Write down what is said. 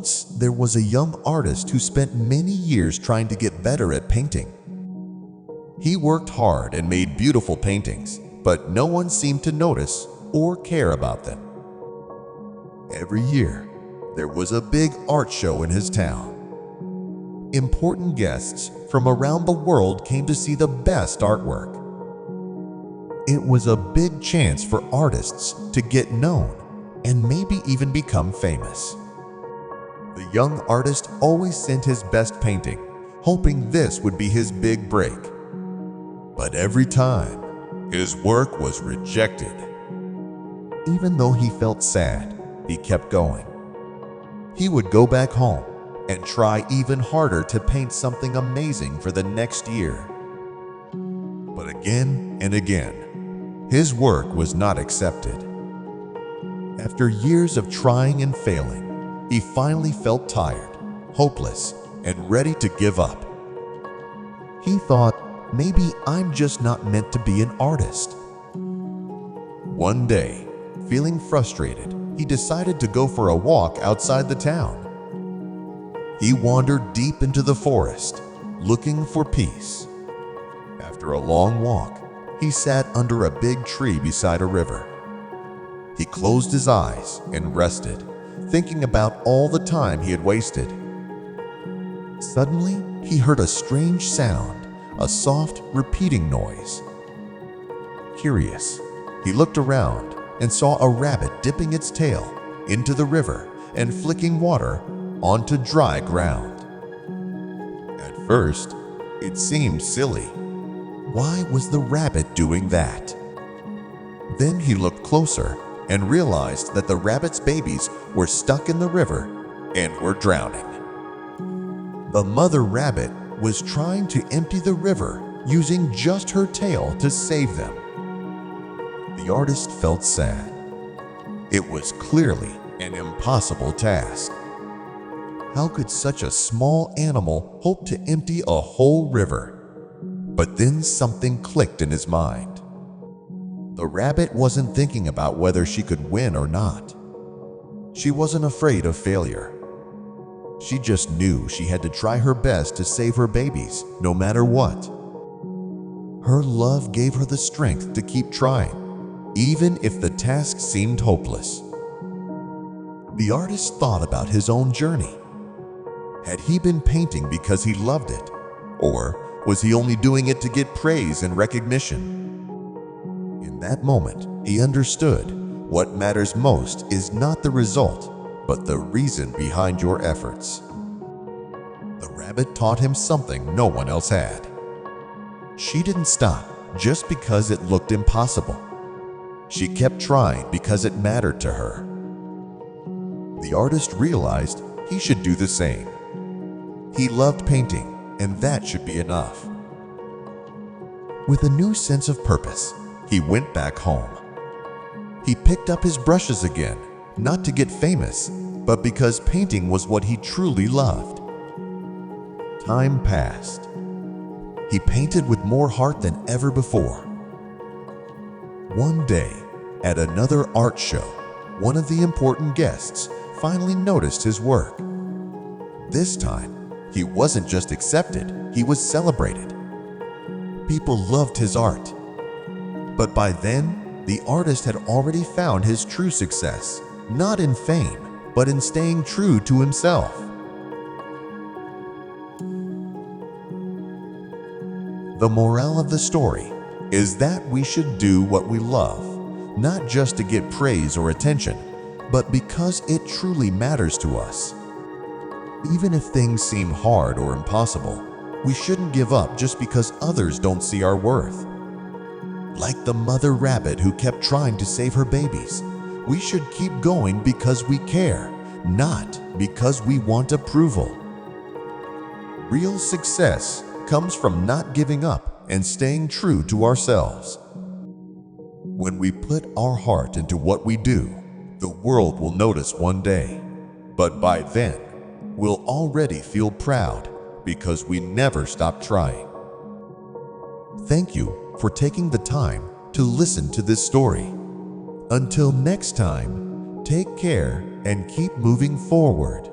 Once there was a young artist who spent many years trying to get better at painting. He worked hard and made beautiful paintings, but no one seemed to notice or care about them. Every year, there was a big art show in his town. Important guests from around the world came to see the best artwork. It was a big chance for artists to get known and maybe even become famous. The young artist always sent his best painting, hoping this would be his big break. But every time, his work was rejected. Even though he felt sad, he kept going. He would go back home and try even harder to paint something amazing for the next year. But again and again, his work was not accepted. After years of trying and failing, he finally felt tired, hopeless, and ready to give up. He thought, maybe I'm just not meant to be an artist. One day, feeling frustrated, he decided to go for a walk outside the town. He wandered deep into the forest, looking for peace. After a long walk, he sat under a big tree beside a river. He closed his eyes and rested, thinking about all the time he had wasted. Suddenly, he heard a strange sound, a soft, repeating noise. Curious, he looked around and saw a rabbit dipping its tail into the river and flicking water onto dry ground. At first, it seemed silly. Why was the rabbit doing that? Then he looked closer and realized that the rabbit's babies were stuck in the river and were drowning. The mother rabbit was trying to empty the river using just her tail to save them. The artist felt sad. It was clearly an impossible task. How could such a small animal hope to empty a whole river? But then something clicked in his mind. The rabbit wasn't thinking about whether she could win or not. She wasn't afraid of failure. She just knew she had to try her best to save her babies, no matter what. Her love gave her the strength to keep trying, even if the task seemed hopeless. The artist thought about his own journey. Had he been painting because he loved it, or was he only doing it to get praise and recognition? In that moment, he understood what matters most is not the result, but the reason behind your efforts. The rabbit taught him something no one else had. She didn't stop just because it looked impossible. She kept trying because it mattered to her. The artist realized he should do the same. He loved painting, and that should be enough. With a new sense of purpose, he went back home. He picked up his brushes again, not to get famous, but because painting was what he truly loved. Time passed. He painted with more heart than ever before. One day, at another art show, one of the important guests finally noticed his work. This time, he wasn't just accepted, he was celebrated. People loved his art. But by then, the artist had already found his true success, not in fame, but in staying true to himself. The moral of the story is that we should do what we love, not just to get praise or attention, but because it truly matters to us. Even if things seem hard or impossible, we shouldn't give up just because others don't see our worth. Like the mother rabbit who kept trying to save her babies, we should keep going because we care, not because we want approval. Real success comes from not giving up and staying true to ourselves. When we put our heart into what we do, the world will notice one day. But by then, we'll already feel proud because we never stopped trying. Thank you for taking the time to listen to this story. Until next time, take care and keep moving forward.